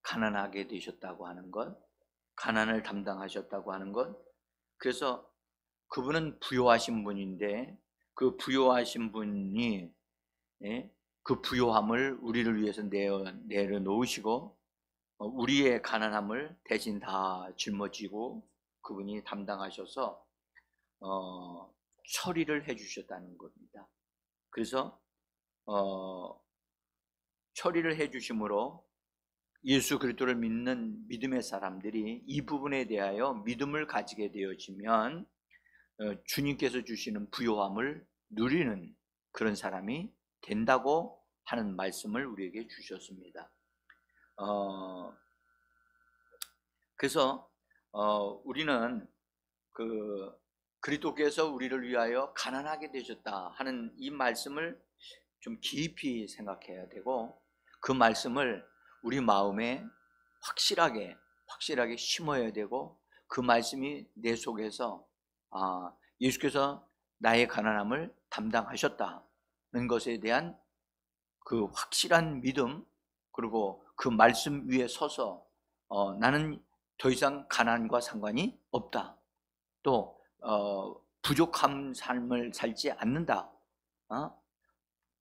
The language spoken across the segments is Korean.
가난하게 되셨다고 하는 것, 가난을 담당하셨다고 하는 것. 그래서 그분은 부요하신 분인데 그 부요하신 분이 그 부요함을 우리를 위해서 내려놓으시고 우리의 가난함을 대신 다 짊어지고 그분이 담당하셔서 처리를 해주셨다는 겁니다. 그래서 처리를 해주심으로 예수 그리스도를 믿는 믿음의 사람들이 이 부분에 대하여 믿음을 가지게 되어지면 주님께서 주시는 부요함을 누리는 그런 사람이 된다고 하는 말씀을 우리에게 주셨습니다. 그래서 우리는 그리스도께서 우리를 위하여 가난하게 되셨다 하는 이 말씀을 좀 깊이 생각해야 되고 그 말씀을 우리 마음에 확실하게 심어야 되고 그 말씀이 내 속에서 예수께서 나의 가난함을 담당하셨다는 것에 대한 그 확실한 믿음, 그리고 그 말씀 위에 서서 나는 더 이상 가난과 상관이 없다, 또 부족한 삶을 살지 않는다,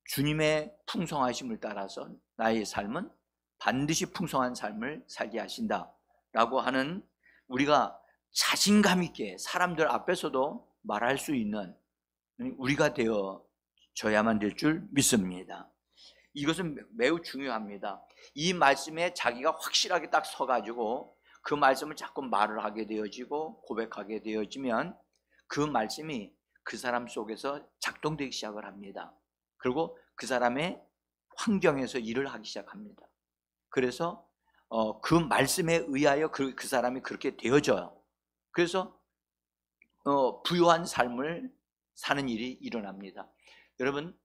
주님의 풍성하심을 따라서 나의 삶은 반드시 풍성한 삶을 살게 하신다 라고 하는, 우리가 자신감 있게 사람들 앞에서도 말할 수 있는 우리가 되어져야만 될 줄 믿습니다. 이것은 매우 중요합니다. 이 말씀에 자기가 확실하게 딱 서가지고 그 말씀을 자꾸 말을 하게 되어지고 고백하게 되어지면 그 말씀이 그 사람 속에서 작동되기 시작을 합니다. 그리고 그 사람의 환경에서 일을 하기 시작합니다. 그래서 그 말씀에 의하여 그 사람이 그렇게 되어져요. 그래서 부유한 삶을 사는 일이 일어납니다. 여러분,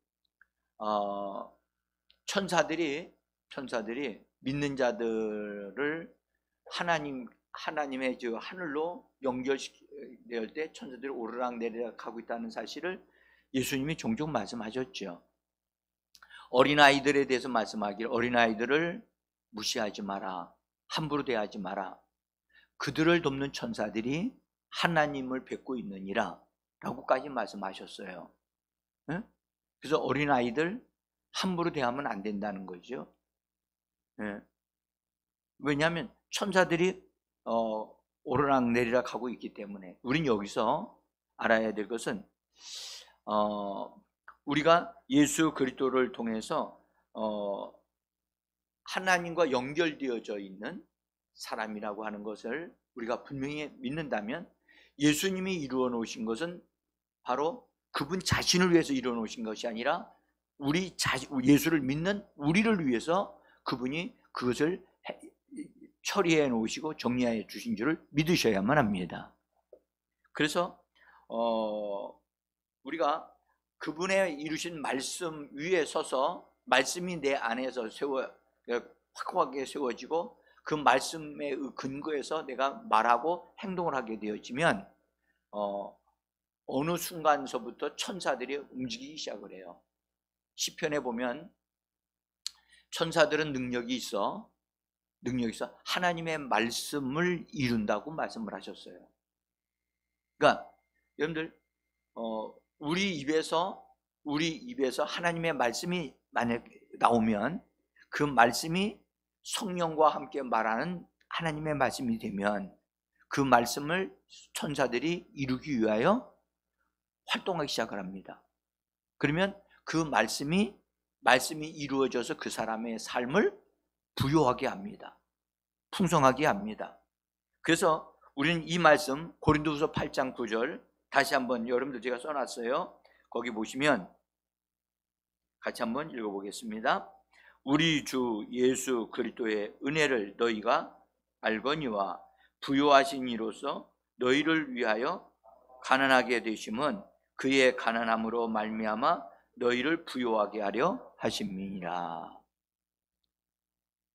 천사들이 믿는 자들을 하나님의 하늘로 연결될 때 천사들이 오르락 내리락 하고 있다는 사실을 예수님이 종종 말씀하셨죠. 어린아이들에 대해서 말씀하기를 어린아이들을 무시하지 마라, 함부로 대하지 마라, 그들을 돕는 천사들이 하나님을 뵙고 있느니라 라고까지 말씀하셨어요. 그래서 어린아이들 함부로 대하면 안 된다는 거죠. 왜냐하면 천사들이 오르락 내리락 하고 있기 때문에. 우린 여기서 알아야 될 것은 우리가 예수 그리스도를 통해서 하나님과 연결되어져 있는 사람이라고 하는 것을 우리가 분명히 믿는다면, 예수님이 이루어 놓으신 것은 바로 그분 자신을 위해서 이루어 놓으신 것이 아니라 예수를 믿는 우리를 위해서 그분이 그것을 처리해 놓으시고 정리해 주신 줄을 믿으셔야만 합니다. 그래서 우리가 그분의 이루신 말씀 위에 서서 말씀이 내 안에서 확고하게 세워지고 그 말씀의 근거에서 내가 말하고 행동을 하게 되어지면 어느 순간서부터 천사들이 움직이기 시작을 해요. 시편에 보면 천사들은 능력이 있어 하나님의 말씀을 이룬다고 말씀을 하셨어요. 그러니까 여러분들 우리 입에서 하나님의 말씀이 만약 나오면 그 말씀이 성령과 함께 말하는 하나님의 말씀이 되면 그 말씀을 천사들이 이루기 위하여 활동하기 시작을 합니다. 그러면 그 말씀이 이루어져서 그 사람의 삶을 부요하게 합니다. 풍성하게 합니다. 그래서 우리는 이 말씀 고린도후서 8장 9절 다시 한번, 여러분들 제가 써놨어요. 거기 보시면 같이 한번 읽어보겠습니다. 우리 주 예수 그리스도의 은혜를 너희가 알거니와 부요하신 이로써 너희를 위하여 가난하게 되심은 그의 가난함으로 말미암아 너희를 부요하게 하려 하심이니라.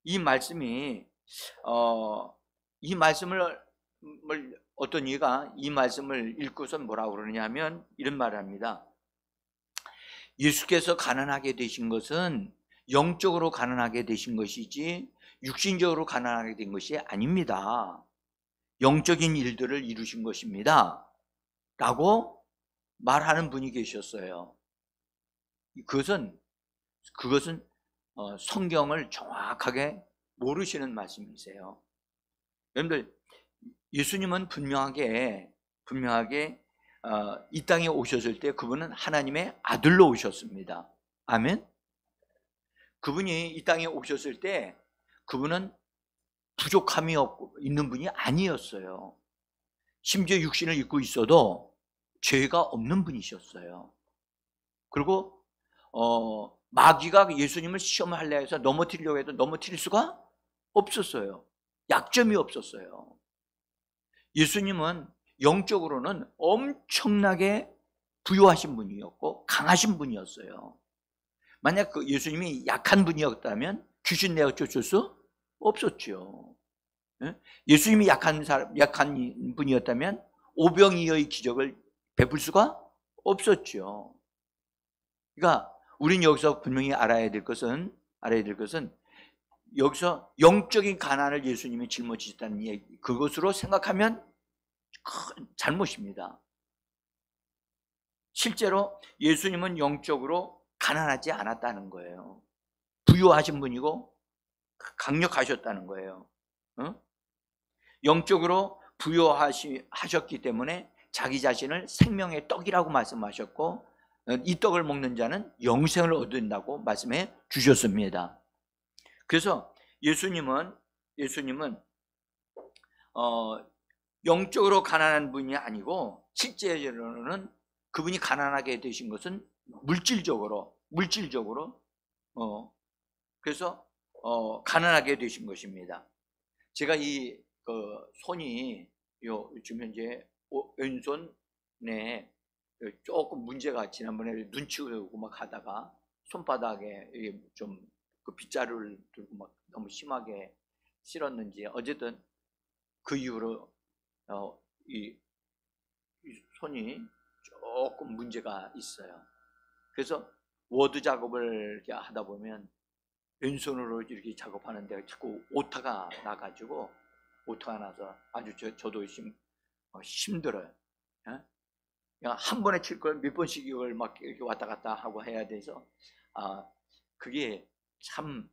이 말씀을 어떤 이가 이 말씀을 읽고서 뭐라고 그러냐 하면 이런 말을 합니다. 예수께서 가난하게 되신 것은 영적으로 가난하게 되신 것이지 육신적으로 가난하게 된 것이 아닙니다. 영적인 일들을 이루신 것입니다 라고 말하는 분이 계셨어요. 그것은 성경을 정확하게 모르시는 말씀이세요. 여러분들, 예수님은 분명하게 이 땅에 오셨을 때 그분은 하나님의 아들로 오셨습니다. 아멘. 그분이 이 땅에 오셨을 때 그분은 부족함이 있는 분이 아니었어요. 심지어 육신을 입고 있어도 죄가 없는 분이셨어요. 그리고 마귀가 예수님을 시험하려 해서 넘어뜨리려고 해도 넘어뜨릴 수가 없었어요. 약점이 없었어요. 예수님은 영적으로는 엄청나게 부유하신 분이었고 강하신 분이었어요. 만약 그 예수님이 약한 분이었다면 귀신 내어 쫓을 수 없었죠. 예수님이 약한 분이었다면 오병이어의 기적을 베풀 수가 없었죠. 그러니까 우리는 여기서 분명히 알아야 될 것은 여기서 영적인 가난을 예수님이 짊어지셨다는 얘기, 그것으로 생각하면 큰 잘못입니다. 실제로 예수님은 영적으로 가난하지 않았다는 거예요. 부유하신 분이고 강력하셨다는 거예요. 영적으로 부유하셨기 때문에 자기 자신을 생명의 떡이라고 말씀하셨고, 이 떡을 먹는 자는 영생을 얻는다고 말씀해 주셨습니다. 그래서 예수님은 영적으로 가난한 분이 아니고 실제로는 그분이 가난하게 되신 것은 물질적으로 그래서 가난하게 되신 것입니다. 제가 손이 요즘 현재 왼손에 조금 문제가, 지난번에 눈치 보고 막 하다가 손바닥에 좀 그 빗자루를 들고 막 너무 심하게 쓸었는지 어쨌든 그 이후로 이 손이 조금 문제가 있어요. 그래서 워드 작업을 이렇게 하다 보면 왼손으로 이렇게 작업하는데 자꾸 오타가 나가지고, 오타가 나서 아주 저도 힘들어요. 그냥 한 번에 칠 걸 몇 번씩 이걸 막 이렇게 왔다 갔다 하고 해야 돼서 그게 참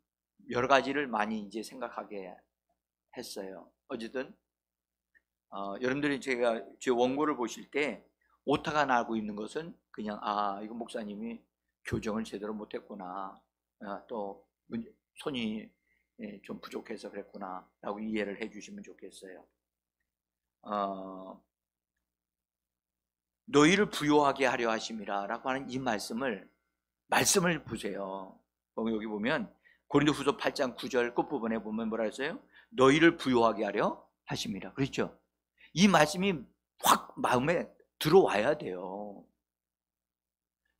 여러 가지를 많이 이제 생각하게 했어요. 어쨌든 여러분들이 제가 제 원고를 보실 때 오타가 나고 있는 것은 그냥 이거 목사님이 교정을 제대로 못했구나, 또 손이 좀 부족해서 그랬구나 라고 이해를 해 주시면 좋겠어요. 너희를 부요하게 하려 하심이라 라고 하는 이 말씀을 보세요. 여기 보면 고린도후서 8장 9절 끝부분에 보면 뭐라 했어요? 너희를 부요하게 하려 하심이라. 그렇죠? 이 말씀이 확 마음에 들어와야 돼요.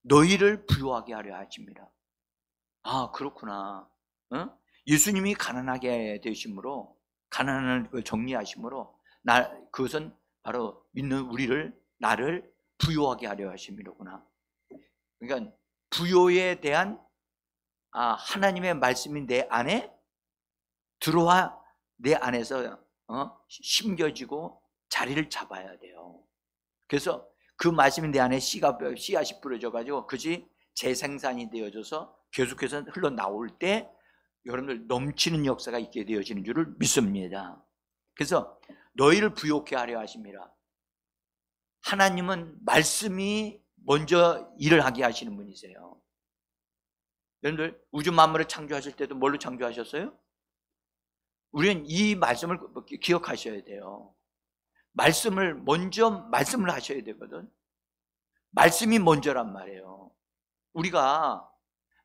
너희를 부요하게 하려 하심이라. 그렇구나. 예수님이 가난하게 되심으로, 가난한 걸 정리하심으로 그것은 바로 믿는 나를 부요하게 하려 하심이로구나. 그러니까 부요에 대한 하나님의 말씀이 내 안에 들어와 내 안에서 심겨지고 자리를 잡아야 돼요. 그래서 그 말씀이 내 안에 씨앗이 뿌려져 가지고 그것이 재생산이 되어져서 계속해서 흘러나올 때 여러분들 넘치는 역사가 있게 되어지는 줄을 믿습니다. 그래서 너희를 부요케 하려 하심이라. 하나님은 말씀이 먼저 일을 하게 하시는 분이세요. 여러분들 우주 만물을 창조하실 때도 뭘로 창조하셨어요? 우리는 이 말씀을 기억하셔야 돼요. 말씀을 하셔야 되거든. 말씀이 먼저란 말이에요. 우리가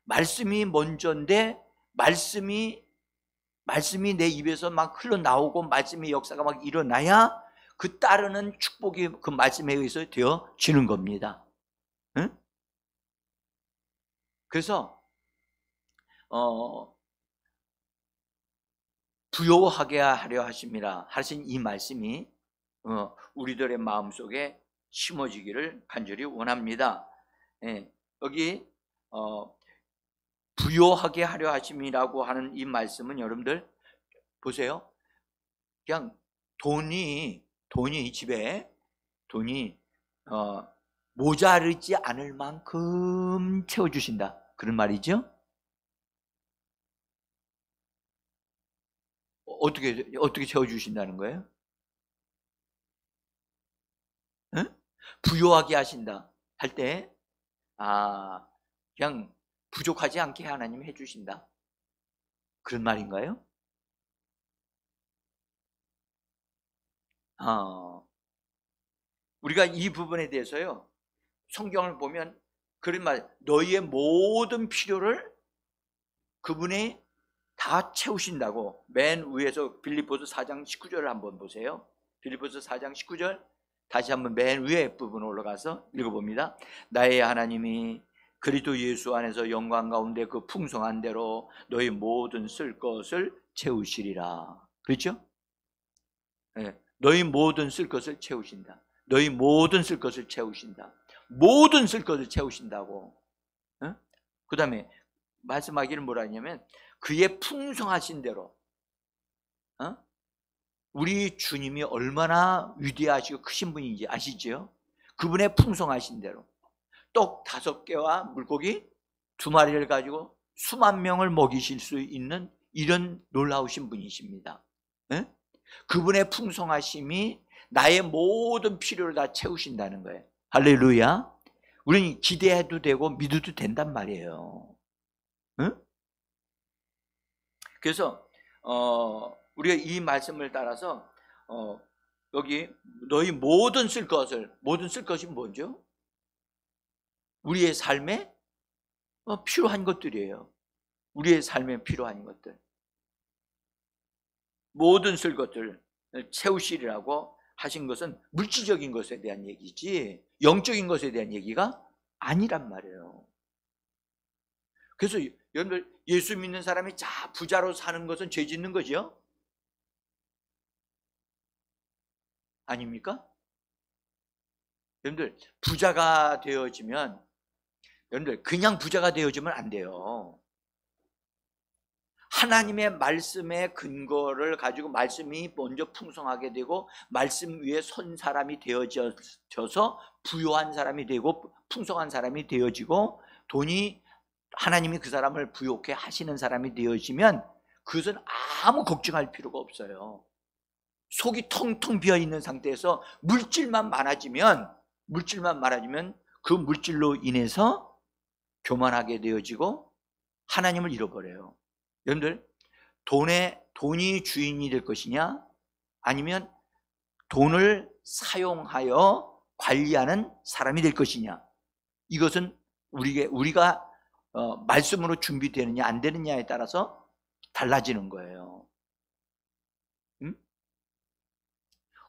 말씀이 먼저인데 말씀이 내 입에서 막 흘러나오고 말씀의 역사가 막 일어나야 그 따르는 축복이 그 말씀에 의해서 되어지는 겁니다. 응? 그래서 부요하게 하려 하심이라 하신 이 말씀이 우리들의 마음속에 심어지기를 간절히 원합니다. 여기 부요하게 하려 하심이라고 하는 이 말씀은 여러분들 보세요. 그냥 돈이 집에 돈이 모자르지 않을 만큼 채워주신다, 그런 말이죠. 어떻게 채워주신다는 거예요? 응? 부요하게 하신다 할 때, 그냥 부족하지 않게 하나님이 해주신다, 그런 말인가요? 우리가 이 부분에 대해서요, 성경을 보면 그런 말, 너희의 모든 필요를 그분이 다 채우신다고. 맨 위에서 빌립보서 4장 19절을 한번 보세요. 빌립보서 4장 19절 다시 한번 맨 위에 부분 올라가서 읽어봅니다. 나의 하나님이 그리스도 예수 안에서 영광 가운데 그 풍성한 대로 너희 모든 쓸 것을 채우시리라. 그렇죠? 네. 너희 모든 쓸 것을 채우신다. 너희 모든 쓸 것을 채우신다. 모든 쓸 것을 채우신다고. 그 다음에 말씀하기를 뭐라 하냐면 그의 풍성하신 대로. 우리 주님이 얼마나 위대하시고 크신 분인지 아시죠? 그분의 풍성하신 대로 떡 5개와 물고기 2마리를 가지고 수만 명을 먹이실 수 있는 이런 놀라우신 분이십니다. 그분의 풍성하심이 나의 모든 필요를 다 채우신다는 거예요. 할렐루야. 우리는 기대해도 되고 믿어도 된단 말이에요. 그래서 우리가 이 말씀을 따라서 여기 너희 모든 쓸 것이 뭐죠? 우리의 삶에 필요한 것들이에요. 우리의 삶에 필요한 것들, 모든 쓸 것들을 채우시리라고 하신 것은 물질적인 것에 대한 얘기지 영적인 것에 대한 얘기가 아니란 말이에요. 그래서 여러분들 예수 믿는 사람이 부자로 사는 것은 죄 짓는 거죠? 아닙니까? 여러분들 부자가 되어지면, 여러분들 그냥 부자가 되어지면 안 돼요. 하나님의 말씀의 근거를 가지고 말씀이 먼저 풍성하게 되고 말씀 위에 선 사람이 되어져서 부유한 사람이 되고 풍성한 사람이 되어지고 돈이 하나님이 그 사람을 부욕해 하시는 사람이 되어지면 그것은 아무 걱정할 필요가 없어요. 속이 텅텅 비어있는 상태에서 물질만 많아지면 그 물질로 인해서 교만하게 되어지고 하나님을 잃어버려요. 여러분들 돈이 주인이 될 것이냐 아니면 돈을 사용하여 관리하는 사람이 될 것이냐, 이것은 우리가 말씀으로 준비되느냐 안 되느냐에 따라서 달라지는 거예요.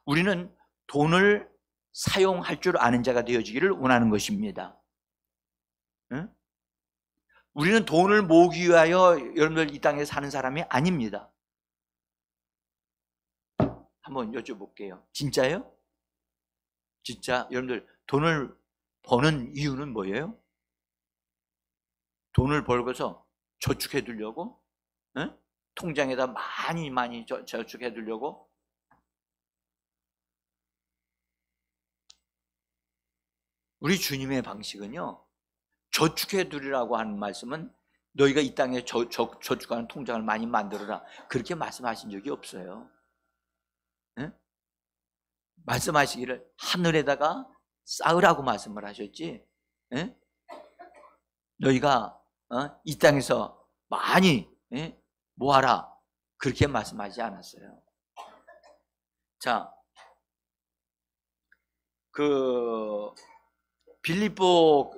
우리는 돈을 사용할 줄 아는 자가 되어지기를 원하는 것입니다. 우리는 돈을 모으기 위하여 여러분들 이 땅에 사는 사람이 아닙니다. 한번 여쭤볼게요. 진짜요? 진짜 여러분들 돈을 버는 이유는 뭐예요? 돈을 벌고서 저축해 두려고? 통장에다 많이 저축해 두려고? 우리 주님의 방식은요, 저축해 두리라고 하는 말씀은 너희가 이 땅에 저축하는 통장을 많이 만들어라, 그렇게 말씀하신 적이 없어요. 말씀하시기를 하늘에다가 쌓으라고 말씀을 하셨지, 너희가 이 땅에서 많이 모아라, 그렇게 말씀하지 않았어요. 자, 그 빌립보서의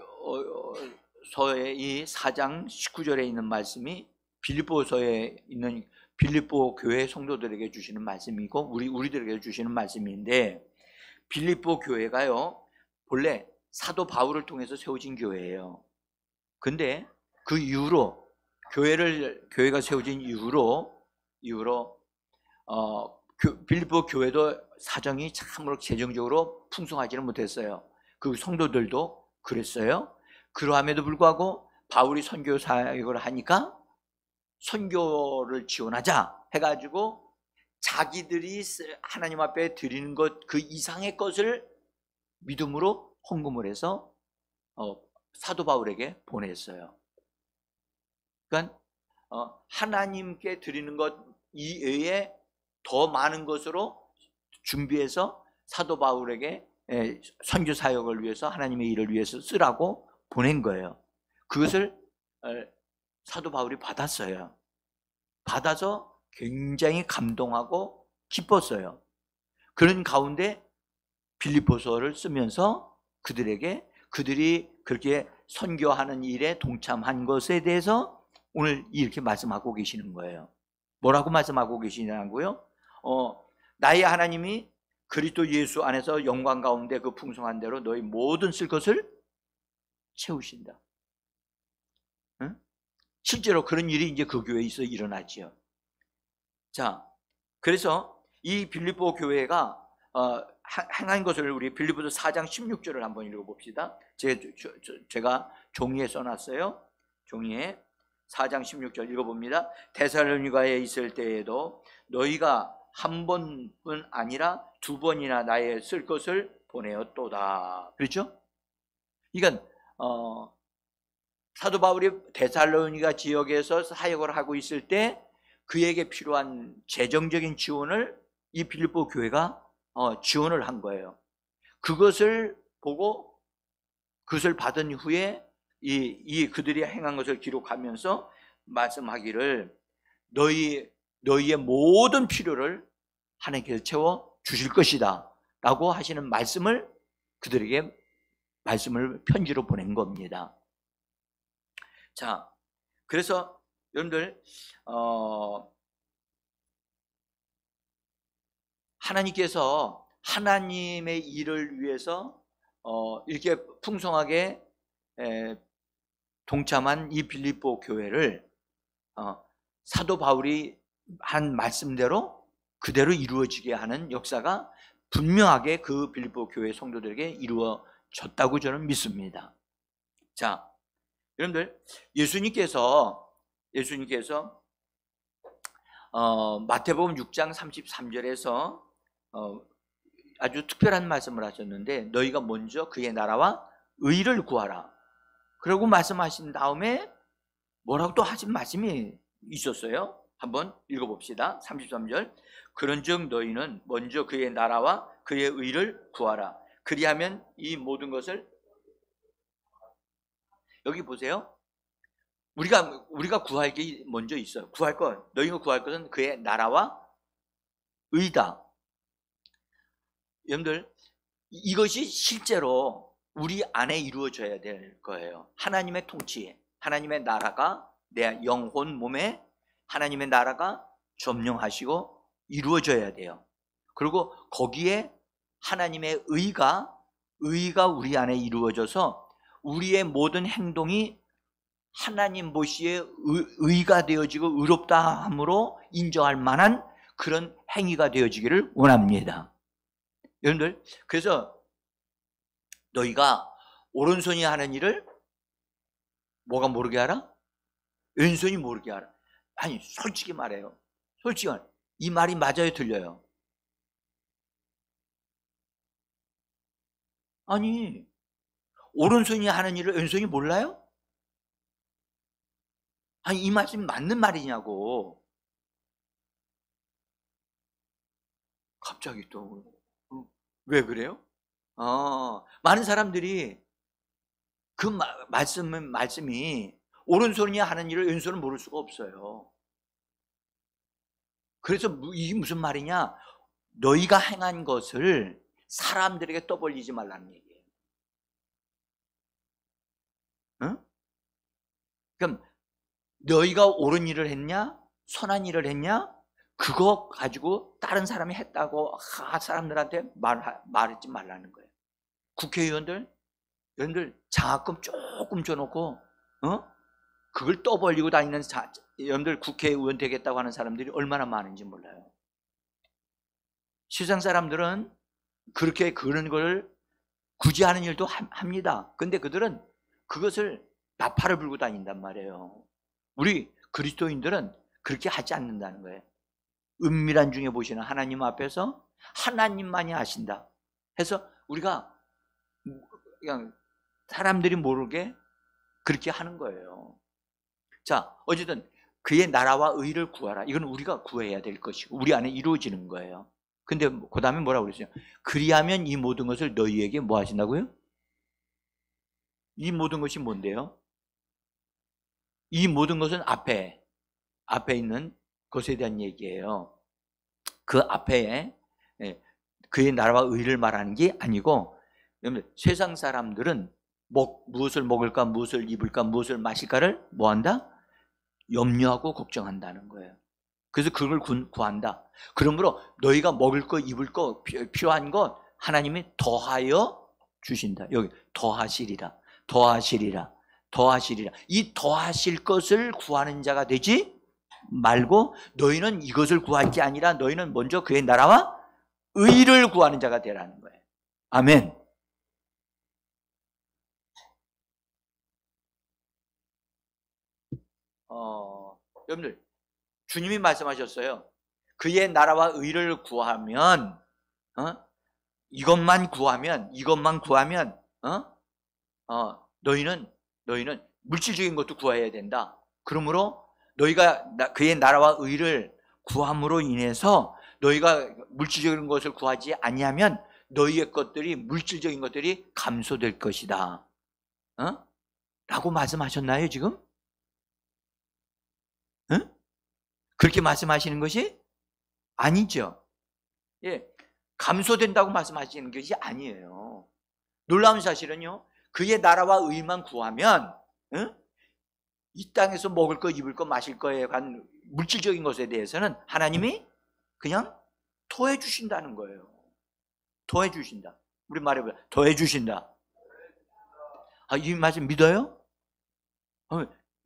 이 4장 19절에 있는 말씀이 빌립보서에 있는 빌립보 교회 성도들에게 주시는 말씀이고 우리들에게 주시는 말씀인데, 빌립보 교회가요 본래 사도 바울을 통해서 세워진 교회예요. 근데 그 이후로 교회가 세워진 이후로 빌립보 교회도 사정이 참으로 재정적으로 풍성하지는 못했어요. 그 성도들도 그랬어요. 그러함에도 불구하고 바울이 선교 사역을 하니까 선교를 지원하자 해가지고 자기들이 하나님 앞에 드리는 것 그 이상의 것을 믿음으로 헌금을 해서 사도 바울에게 보냈어요. 그러니까 하나님께 드리는 것 이외에 더 많은 것으로 준비해서 사도 바울에게 선교 사역을 위해서 하나님의 일을 위해서 쓰라고 보낸 거예요. 그것을 사도 바울이 받았어요. 받아서 굉장히 감동하고 기뻤어요. 그런 가운데 빌립보서를 쓰면서 그들이 그렇게 선교하는 일에 동참한 것에 대해서 오늘 이렇게 말씀하고 계시는 거예요. 뭐라고 말씀하고 계시냐고요? 나의 하나님이 그리스도 예수 안에서 영광 가운데 그 풍성한 대로 너희 모든 쓸 것을 채우신다. 응? 실제로 그런 일이 이제 그 교회에서 일어나지요. 자, 그래서 이 빌립보 교회가 행한 것을 우리 빌립보서 4장 16절을 한번 읽어봅시다. 제가 종이에 써놨어요. 종이에 4장 16절 읽어봅니다. 데살로니가에 있을 때에도 너희가 한 번뿐 아니라 두 번이나 나의 쓸 것을 보내었도다. 그렇죠? 그러니까 사도 바울이 데살로니가 지역에서 사역을 하고 있을 때 그에게 필요한 재정적인 지원을 이 빌립보 교회가 지원을 한 거예요. 그것을 보고 그것을 받은 후에 그들이 행한 것을 기록하면서 말씀하기를 너희의 모든 필요를 하나님께서 채워 주실 것이다 라고 하시는 말씀을 그들에게 말씀을 편지로 보낸 겁니다. 자, 그래서 여러분들 하나님께서 하나님의 일을 위해서 이렇게 풍성하게 동참한 이 빌립보 교회를 사도 바울이 한 말씀대로 그대로 이루어지게 하는 역사가 분명하게 그 빌립보 교회 성도들에게 이루어졌다고 저는 믿습니다. 자, 여러분들 예수님께서 마태복음 6장 33절에서 아주 특별한 말씀을 하셨는데 너희가 먼저 그의 나라와 의를 구하라. 그러고 말씀하신 다음에 뭐라고 또 하신 말씀이 있었어요. 한번 읽어봅시다. 33절 그런즉 너희는 먼저 그의 나라와 그의 의를 구하라. 그리하면 이 모든 것을 여기 보세요. 우리가 구할 게 먼저 있어요. 너희가 구할 것은 그의 나라와 의다. 여러분들 이것이 실제로 우리 안에 이루어져야 될 거예요. 하나님의 통치, 하나님의 나라가 내 영혼 몸에 하나님의 나라가 점령하시고 이루어져야 돼요. 그리고 거기에 하나님의 의가 우리 안에 이루어져서 우리의 모든 행동이 하나님 보시기에 의가 되어지고 의롭다 함으로 인정할 만한 그런 행위가 되어지기를 원합니다. 여러분들 그래서 너희가 오른손이 하는 일을 뭐가 모르게 하라? 왼손이 모르게 하라. 아니 솔직히 말해요. 솔직히 이 말이 맞아요, 틀려요? 아니 오른손이 하는 일을 왼손이 몰라요? 아니 이 말씀이 맞는 말이냐고. 갑자기 또 왜 그래요? 많은 사람들이 그 말씀이 오른손이 하는 일을 왼손은 모를 수가 없어요. 그래서 이게 무슨 말이냐? 너희가 행한 것을 사람들에게 떠벌리지 말라는 얘기예요. 응? 그럼 너희가 옳은 일을 했냐? 선한 일을 했냐? 그거 가지고 다른 사람이 했다고 사람들한테 말하지 말라는 거예요. 국회의원들, 여러분들 장학금 조금 줘놓고 그걸 떠벌리고 다니는 여러분들 국회의원 되겠다고 하는 사람들이 얼마나 많은지 몰라요. 세상 사람들은 그런 걸 굳이 하는 일도 합니다. 근데 그들은 그것을 나팔을 불고 다닌단 말이에요. 우리 그리스도인들은 그렇게 하지 않는다는 거예요. 은밀한 중에 보시는 하나님 앞에서 하나님만이 아신다 해서 우리가 그냥 사람들이 모르게 그렇게 하는 거예요. 자, 어쨌든 그의 나라와 의를 구하라. 이건 우리가 구해야 될 것이고 우리 안에 이루어지는 거예요. 근데 그 다음에 뭐라고 그랬어요? 그리하면 이 모든 것을 너희에게 뭐 하신다고요? 이 모든 것이 뭔데요? 이 모든 것은 앞에 있는 것에 대한 얘기예요. 그 앞에 그의 나라와 의를 말하는 게 아니고, 세상 사람들은 무엇을 먹을까, 무엇을 입을까, 무엇을 마실까를 뭐 한다? 염려하고 걱정한다는 거예요. 그래서 그걸 구한다. 그러므로 너희가 먹을 거, 입을 거, 필요한 것 하나님이 더하여 주신다. 여기 더하시리라, 더하시리라, 더하시리라. 이 더하실 것을 구하는 자가 되지 말고 너희는 이것을 구할 게 아니라 너희는 먼저 그의 나라와 의를 구하는 자가 되라는 거예요. 아멘. 여러분들, 주님이 말씀하셨어요. 그의 나라와 의를 구하면, 이것만 구하면, 너희는 물질적인 것도 구해야 된다. 그러므로 너희가 그의 나라와 의를 구함으로 인해서 너희가 물질적인 것을 구하지 아니하면 너희의 것들이, 물질적인 것들이 감소될 것이다. 라고 말씀하셨나요, 지금? 그렇게 말씀하시는 것이 아니죠. 예, 감소된다고 말씀하시는 것이 아니에요. 놀라운 사실은요, 그의 나라와 의만 구하면 이 땅에서 먹을 거, 입을 거, 마실 거에 관한 물질적인 것에 대해서는 하나님이 그냥 더해 주신다는 거예요. 더해 주신다. 우리 말해봐요. 더해 주신다. 이 말씀 믿어요?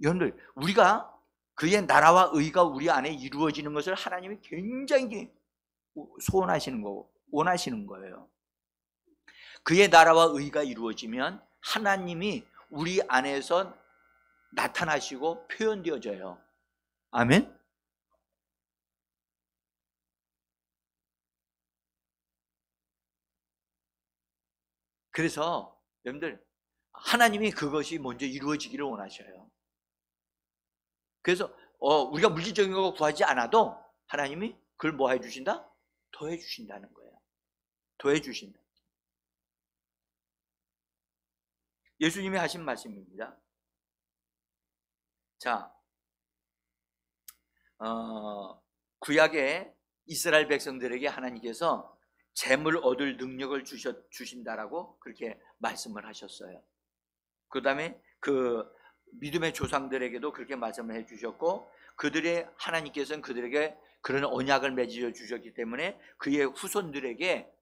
여러분들, 우리가 그의 나라와 의가 우리 안에 이루어지는 것을 하나님이 굉장히 소원하시는 거고 원하시는 거예요. 그의 나라와 의가 이루어지면 하나님이 우리 안에서 나타나시고 표현되어져요. 아멘? 그래서 여러분들, 하나님이 그것이 먼저 이루어지기를 원하셔요. 그래서 우리가 물질적인 거 구하지 않아도 하나님이 그걸 뭐 해주신다? 더해 주신다는 거예요. 더해 주신다. 예수님이 하신 말씀입니다. 자, 구약의 이스라엘 백성들에게 하나님께서 재물 얻을 능력을 주신다라고 그렇게 말씀을 하셨어요. 그 다음에 그 믿음의 조상들에게도 그렇게 말씀을 해주셨고, 하나님께서는 그들에게 그런 언약을 맺어 주셨기 때문에 그의 후손들에게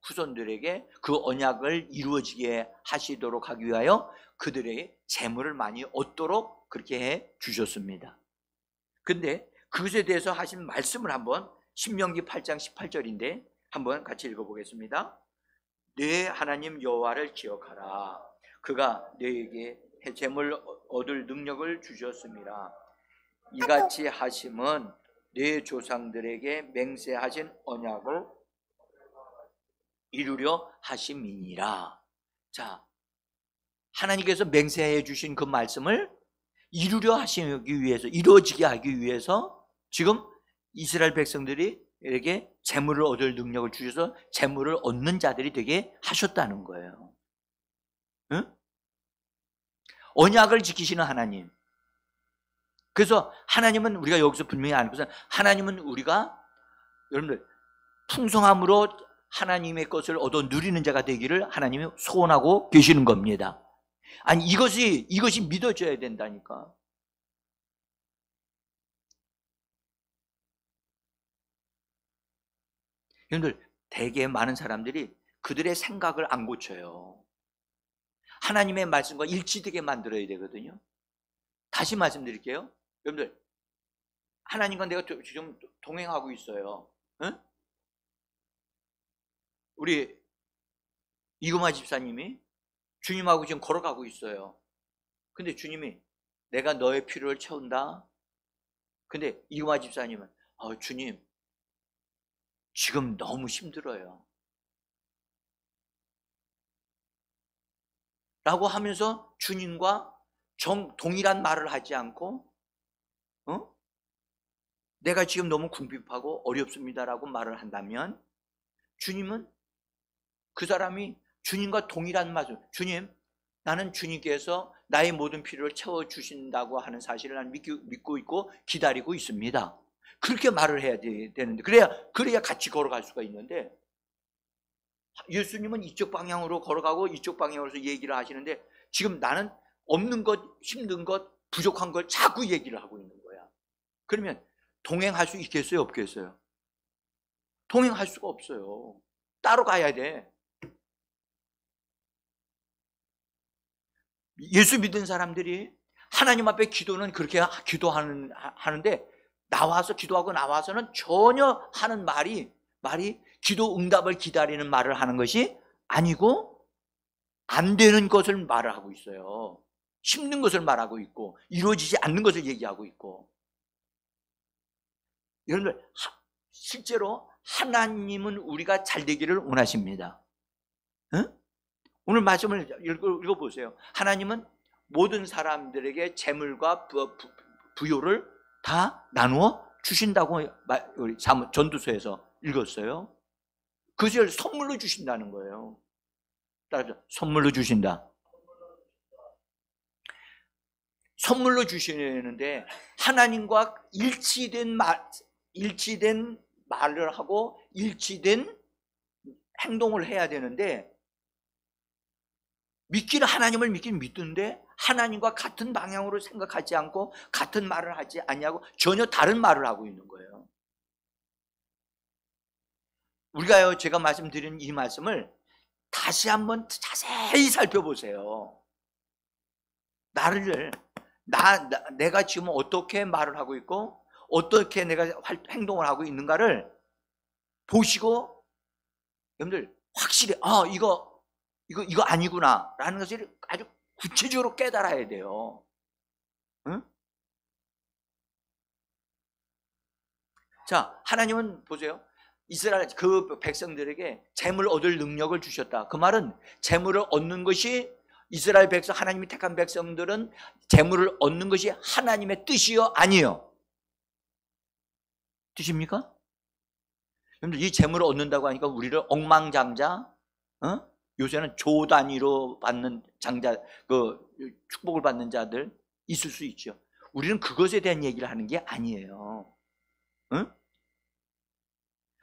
그 언약을 이루어지게 하시도록 하기 위하여 그들의 재물을 많이 얻도록 그렇게 해 주셨습니다. 근데 그것에 대해서 하신 말씀을 한번, 신명기 8장 18절인데 한번 같이 읽어보겠습니다. 내 하나님 여호와를 기억하라. 그가 너에게 재물 얻을 능력을 주셨습니다. 이같이 하심은 내 조상들에게 맹세하신 언약을 이루려 하심이니라. 자, 하나님께서 맹세해 주신 그 말씀을 이루려 하시기 위해서, 이루어지게 하기 위해서 지금 이스라엘 백성들에게 재물을 얻을 능력을 주셔서 재물을 얻는 자들이 되게 하셨다는 거예요. 응? 언약을 지키시는 하나님. 그래서 하나님은, 우리가 여기서 분명히 아는 것은, 하나님은 우리가, 여러분들, 풍성함으로 하나님의 것을 얻어 누리는 자가 되기를 하나님이 소원하고 계시는 겁니다. 아니, 이것이 믿어져야 된다니까. 여러분들, 되게 많은 사람들이 그들의 생각을 안 고쳐요. 하나님의 말씀과 일치되게 만들어야 되거든요. 다시 말씀드릴게요. 여러분들, 하나님과 내가 지금 동행하고 있어요. 응? 우리 이금화 집사님이 주님하고 지금 걸어가고 있어요. 근데 주님이 내가 너의 필요를 채운다. 근데 이금화 집사님은 주님 지금 너무 힘들어요 라고 하면서 주님과 동일한 말을 하지 않고 내가 지금 너무 궁핍하고 어렵습니다라고 말을 한다면 주님은 그 사람이 주님과 동일한 말을, 주님 나는 주님께서 나의 모든 필요를 채워주신다고 하는 사실을 난 믿고 있고 기다리고 있습니다. 그렇게 말을 해야 되는데 그래야 같이 걸어갈 수가 있는데 예수님은 이쪽 방향으로 걸어가고 이쪽 방향으로서 얘기를 하시는데 지금 나는 없는 것, 힘든 것, 부족한 걸 자꾸 얘기를 하고 있는 거야. 그러면 동행할 수 있겠어요? 없겠어요? 동행할 수가 없어요. 따로 가야 돼. 예수 믿은 사람들이 하나님 앞에 기도는 그렇게 하는데 기도하고 나와서는 전혀 하는 말이 기도 응답을 기다리는 말을 하는 것이 아니고 안 되는 것을 말을 하고 있어요. 힘든 것을 말하고 있고 이루어지지 않는 것을 얘기하고 있고. 여러분들 실제로 하나님은 우리가 잘 되기를 원하십니다. 응? 오늘 말씀을 읽어보세요. 하나님은 모든 사람들에게 재물과 부요를 다 나누어 주신다고 우리 전도서에서 읽었어요. 그것을 선물로 주신다는 거예요. 따라서 선물로 주신다. 선물로 주시는데 하나님과 일치된 말을 하고 일치된 행동을 해야 되는데 하나님을 믿긴 믿는데 하나님과 같은 방향으로 생각하지 않고 같은 말을 하지 않냐고 전혀 다른 말을 하고 있는 거예요. 우리가요, 제가 말씀드린 이 말씀을 다시 한번 자세히 살펴보세요. 내가 지금 어떻게 말을 하고 있고 어떻게 내가 행동을 하고 있는가를 보시고 여러분들 확실히 이거 아니구나 라는 것을 아주 구체적으로 깨달아야 돼요. 응? 자, 하나님은 보세요. 이스라엘 그 백성들에게 재물 얻을 능력을 주셨다. 그 말은 재물을 얻는 것이 이스라엘 백성, 하나님이 택한 백성들은 재물을 얻는 것이 하나님의 뜻이요? 아니요? 뜻입니까? 여러분들 이 재물을 얻는다고 하니까 우리를 억망장자, 요새는 조 단위로 받는 장자, 축복을 받는 자들 있을 수 있죠. 우리는 그것에 대한 얘기를 하는 게 아니에요. 응?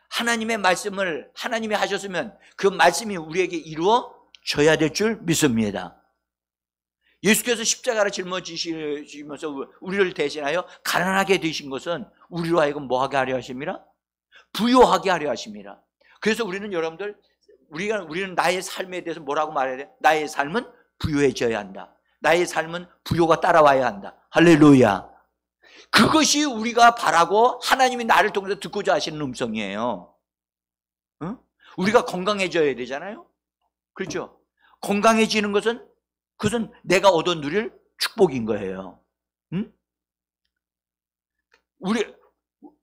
하나님의 말씀을 하나님이 하셨으면 그 말씀이 우리에게 이루어져야 될 줄 믿습니다. 예수께서 십자가를 짊어지시면서 우리를 대신하여 가난하게 되신 것은 우리로 하여금 뭐하게 하려 하십니다? 부요하게 하려 하십니다. 그래서 우리는 여러분들 우리는 나의 삶에 대해서 뭐라고 말해야 돼? 나의 삶은 부요해져야 한다. 나의 삶은 부요가 따라와야 한다. 할렐루야. 그것이 우리가 바라고 하나님이 나를 통해서 듣고자 하시는 음성이에요. 응? 우리가 건강해져야 되잖아요. 그렇죠? 건강해지는 그것은 내가 얻어 누릴 축복인 거예요. 응?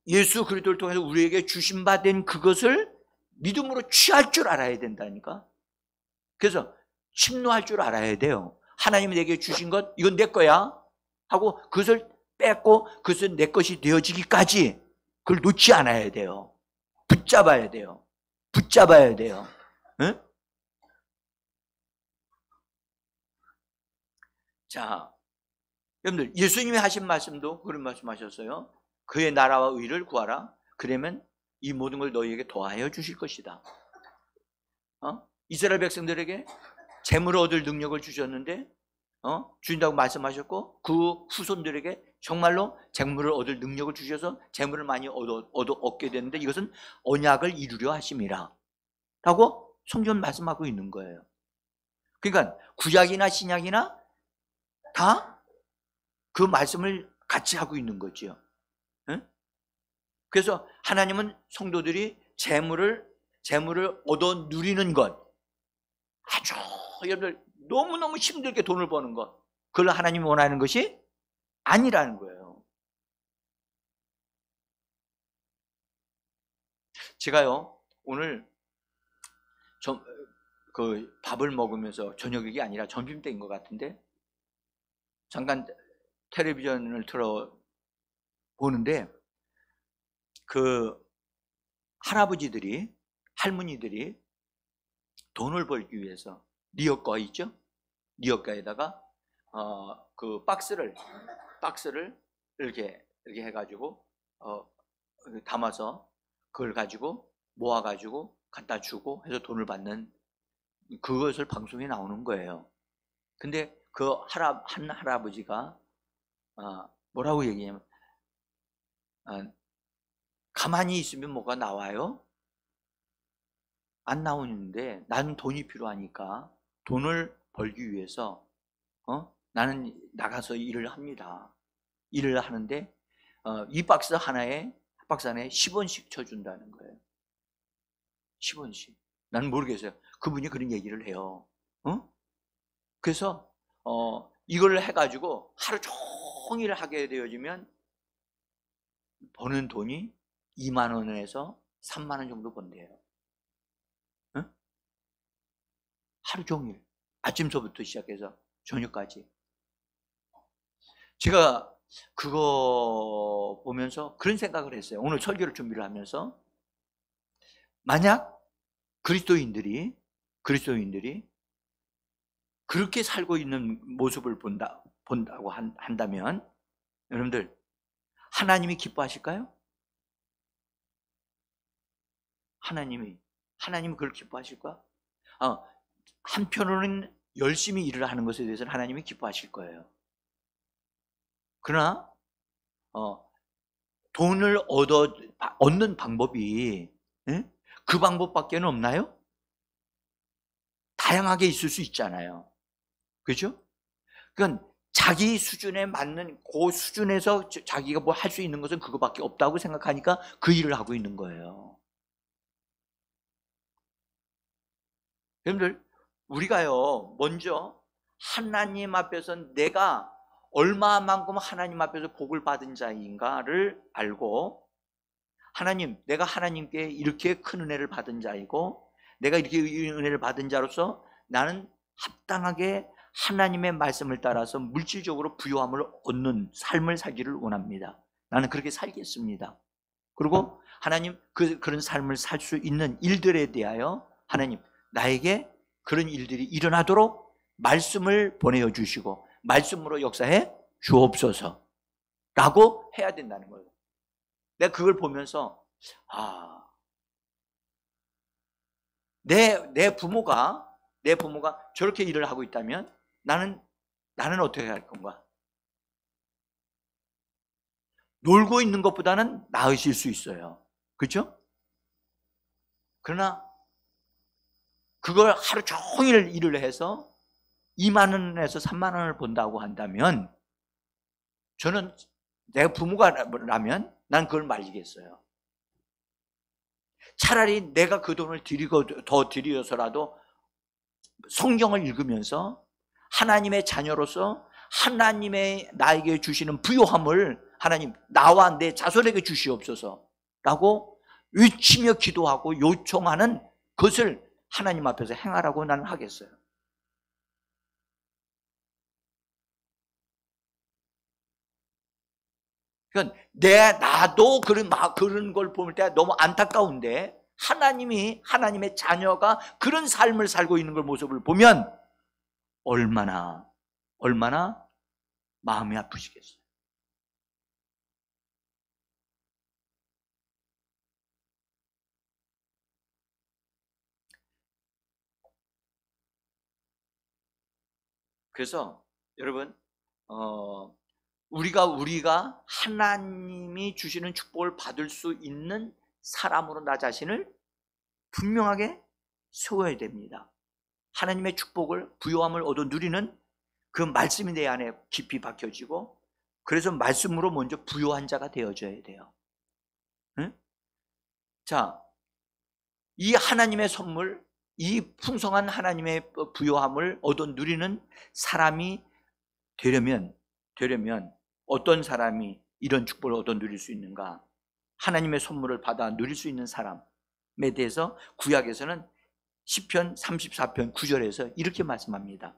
예수 그리스도를 통해서 우리에게 주신 바 된 그것을 믿음으로 취할 줄 알아야 된다니까. 그래서 침노할 줄 알아야 돼요. 하나님이 내게 주신 것 이건 내 거야 하고 그것을 뺏고 그것은 내 것이 되어지기까지 그걸 놓지 않아야 돼요. 붙잡아야 돼요. 붙잡아야 돼요. 응? 자, 여러분들 예수님이 하신 말씀도 그런 말씀하셨어요. 그의 나라와 의를 구하라. 그러면 이 모든 걸 너희에게 더하여 주실 것이다. 이스라엘 백성들에게 재물을 얻을 능력을 주셨는데 주신다고 말씀하셨고 그 후손들에게 정말로 재물을 얻을 능력을 주셔서 재물을 많이 얻게 됐는데 이것은 언약을 이루려 하심이라 라고 성경 말씀하고 있는 거예요. 그러니까 구약이나 신약이나 다 그 말씀을 같이 하고 있는 거죠. 응? 그래서 하나님은 성도들이 재물을 얻어 누리는 것, 아주 여러분들 너무너무 힘들게 돈을 버는 것, 그걸 하나님이 원하는 것이 아니라는 거예요. 제가요, 오늘 밥을 먹으면서 저녁이 아니라 점심때인 것 같은데 잠깐 텔레비전을 틀어 보는데 그 할아버지들이, 할머니들이 돈을 벌기 위해서 리어카 있죠? 리어카에다가 그 박스를 이렇게 해가지고 담아서 그걸 가지고 모아가지고 갖다 주고 해서 돈을 받는 그것을 방송에 나오는 거예요. 근데 그 한 할아버지가 뭐라고 얘기하냐면 가만히 있으면 뭐가 나와요? 안 나오는데 나는 돈이 필요하니까 돈을 벌기 위해서 나는 나가서 일을 합니다. 일을 하는데 이 박스 하나에 10원씩 쳐준다는 거예요. 10원씩. 나는 모르겠어요. 그분이 그런 얘기를 해요. 그래서 이걸 해가지고 하루 종일 하게 되어지면 버는 돈이 2만 원에서 3만 원 정도 번대요. 하루 종일 아침서부터 시작해서 저녁까지. 제가 그거 보면서 그런 생각을 했어요. 오늘 설교를 준비를 하면서 만약 그리스도인들이 그렇게 살고 있는 모습을 본다고 한다면 여러분들 하나님이 기뻐하실까요? 하나님이 그걸 기뻐하실까? 한편으로는 열심히 일을 하는 것에 대해서는 하나님이 기뻐하실 거예요. 그러나 돈을 얻는 방법이 그 방법밖에 없나요? 다양하게 있을 수 있잖아요. 그렇죠? 그러니까 자기 수준에 맞는 그 수준에서 자기가 뭐 할 수 있는 것은 그거밖에 없다고 생각하니까 그 일을 하고 있는 거예요. 여러분들 우리가요 먼저 하나님 앞에서 내가 얼마만큼 하나님 앞에서 복을 받은 자인가를 알고 하나님, 내가 하나님께 이렇게 큰 은혜를 받은 자이고 내가 이렇게 은혜를 받은 자로서 나는 합당하게 하나님의 말씀을 따라서 물질적으로 부요함을 얻는 삶을 살기를 원합니다. 나는 그렇게 살겠습니다. 그리고 하나님 그런 삶을 살 수 있는 일들에 대하여 하나님 나에게 그런 일들이 일어나도록 말씀을 보내어 주시고 말씀으로 역사해 주옵소서 라고 해야 된다는 거예요. 내가 그걸 보면서 내 부모가 저렇게 일을 하고 있다면 나는 어떻게 할 건가? 놀고 있는 것보다는 나으실 수 있어요. 그렇죠? 그러나 그걸 하루 종일 일을 해서 2만 원에서 3만 원을 번다고 한다면 저는 내가 부모가라면 난 그걸 말리겠어요. 차라리 내가 그 돈을 더 드려서라도 성경을 읽으면서 하나님의 자녀로서 하나님의 나에게 주시는 부요함을 하나님 나와 내 자손에게 주시옵소서 라고 외치며 기도하고 요청하는 것을 하나님 앞에서 행하라고 나는 하겠어요. 그러니까 나도 그런 걸 볼 때 너무 안타까운데 하나님의 자녀가 그런 삶을 살고 있는 걸 모습을 보면 얼마나 마음이 아프시겠어요. 그래서 여러분 우리가 하나님이 주시는 축복을 받을 수 있는 사람으로 나 자신을 분명하게 세워야 됩니다. 하나님의 축복을 부요함을 얻어 누리는 그 말씀이 내 안에 깊이 박혀지고 그래서 말씀으로 먼저 부요한 자가 되어져야 돼요. 응? 자, 이 하나님의 선물, 이 풍성한 하나님의 부요함을 얻어 누리는 사람이 되려면 어떤 사람이 이런 축복을 얻어 누릴 수 있는가? 하나님의 선물을 받아 누릴 수 있는 사람에 대해서 구약에서는 시편 34편 9절에서 이렇게 말씀합니다.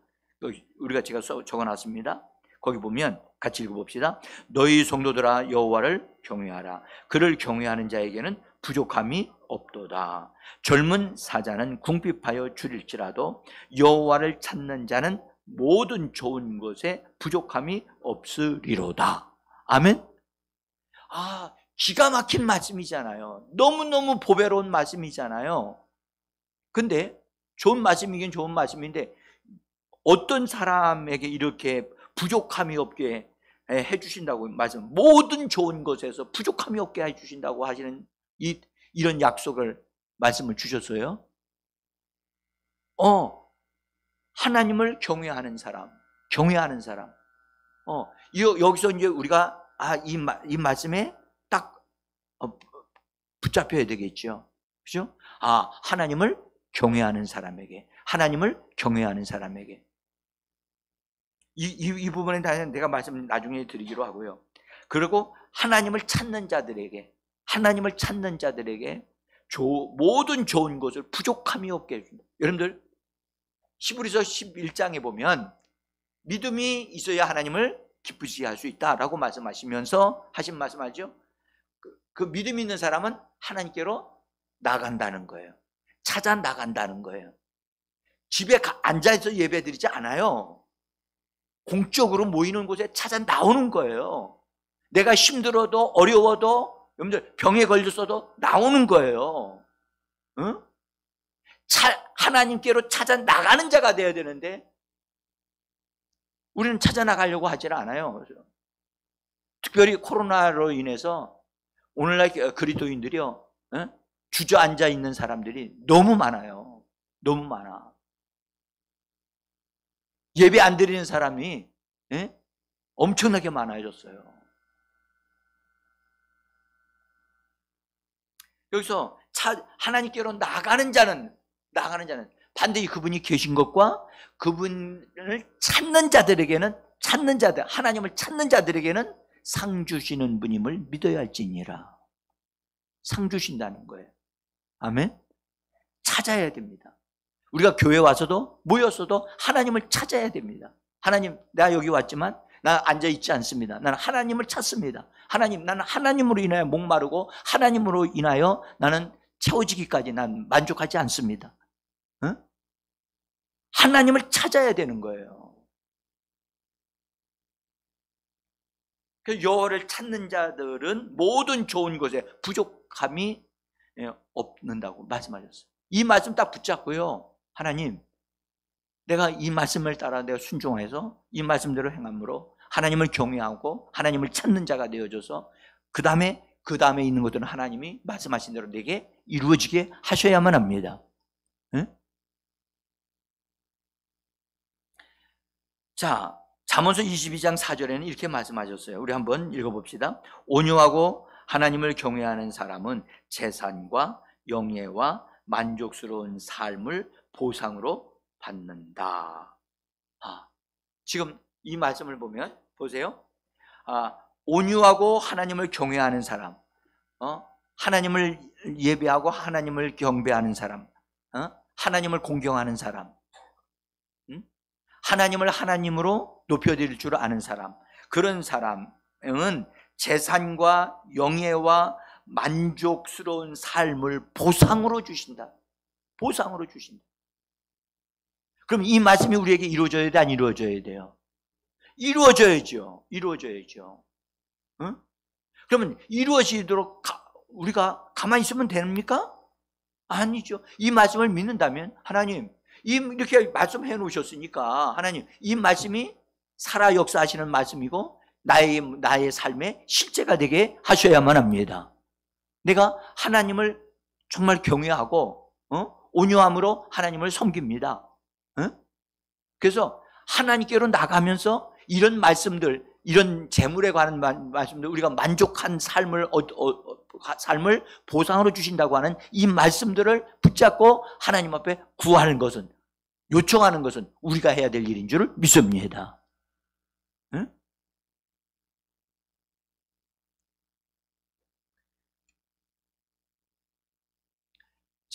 우리가 제가 적어놨습니다. 거기 보면 같이 읽어봅시다. 너희 성도들아 여호와를 경외하라. 그를 경외하는 자에게는 부족함이 없도다. 젊은 사자는 궁핍하여 줄일지라도 여호와를 찾는 자는 모든 좋은 것에 부족함이 없으리로다. 아멘. 기가 막힌 말씀이잖아요. 너무너무 보배로운 말씀이잖아요. 근데 좋은 말씀이긴 좋은 말씀인데 어떤 사람에게 이렇게 부족함이 없게 해주신다고 말씀, 모든 좋은 것에서 부족함이 없게 해주신다고 하시는 이런 약속을 말씀을 주셨어요. 하나님을 경외하는 사람. 여기서 이제 우리가 이 말씀에 딱 붙잡혀야 되겠죠. 그죠? 하나님을 경외하는 사람에게. 이 부분에 대해서 내가 말씀 나중에 드리기로 하고요. 그리고 하나님을 찾는 자들에게 모든 좋은 것을 부족함이 없게 해준다. 여러분들 히브리서 11장에 보면 믿음이 있어야 하나님을 기쁘시게 할 수 있다라고 말씀하시면서 하신 말씀하죠. 그 믿음 있는 사람은 하나님께로 나간다는 거예요. 찾아 나간다는 거예요. 집에 앉아서 예배 드리지 않아요. 공적으로 모이는 곳에 찾아 나오는 거예요. 내가 힘들어도 어려워도 여러분들 병에 걸렸어도 나오는 거예요. 응? 하나님께로 찾아 나가는 자가 되어야 되는데 우리는 찾아 나가려고 하지는 않아요. 특별히 코로나로 인해서 오늘날 그리스도인들이요, 주저앉아 있는 사람들이 너무 많아요. 너무 많아. 예배 안 드리는 사람이 엄청나게 많아졌어요. 여기서 하나님께로 나가는 자는 반드시 그분이 계신 것과 그분을 찾는 자들에게는 하나님을 찾는 자들에게는 상 주시는 분임을 믿어야 할지니라. 상 주신다는 거예요. 아멘. 찾아야 됩니다. 우리가 교회 와서도 모였어도 하나님을 찾아야 됩니다. 하나님, 내가 여기 왔지만 나는 앉아있지 않습니다. 나는 하나님을 찾습니다. 나는 하나님으로 인하여 목마르고 하나님으로 인하여 나는 채워지기까지 난 만족하지 않습니다. 하나님을 찾아야 되는 거예요. 여호와를 찾는 자들은 모든 좋은 것에 부족함이 없는다고 말씀하셨어요. 이 말씀 딱 붙잡고요. 하나님, 내가 이 말씀을 따라 내가 순종해서 이 말씀대로 행함으로 하나님을 경외하고 하나님을 찾는 자가 되어져서 그 다음에 있는 것들은 하나님이 말씀하신 대로 내게 이루어지게 하셔야만 합니다. 응? 자, 잠언서 22장 4절에는 이렇게 말씀하셨어요. 우리 한번 읽어봅시다. 온유하고 하나님을 경외하는 사람은 재산과 영예와 만족스러운 삶을 보상으로 받는다. 지금 이 말씀을 보면 보세요. 온유하고 하나님을 경외하는 사람, 하나님을 예배하고 하나님을 경배하는 사람, 하나님을 공경하는 사람, 하나님을 하나님으로 높여드릴 줄 아는 사람, 그런 사람은 재산과 영예와 만족스러운 삶을 보상으로 주신다. 보상으로 주신다. 그럼 이 말씀이 우리에게 이루어져야 돼, 안 이루어져야 돼요? 이루어져야죠. 응? 그러면 이루어지도록 우리가 가만히 있으면 됩니까? 아니죠. 이 말씀을 믿는다면 하나님, 이렇게 말씀해 놓으셨으니까 하나님, 이 말씀이 살아 역사하시는 말씀이고 나의 삶에 실제가 되게 하셔야만 합니다. 내가 하나님을 정말 경외하고 온유함으로 하나님을 섬깁니다. 그래서 하나님께로 나가면서 이런 말씀들, 이런 재물에 관한 말씀들, 우리가 만족한 삶을 보상으로 주신다고 하는 이 말씀들을 붙잡고 하나님 앞에 구하는 것은, 요청하는 것은 우리가 해야 될 일인 줄 믿습니다.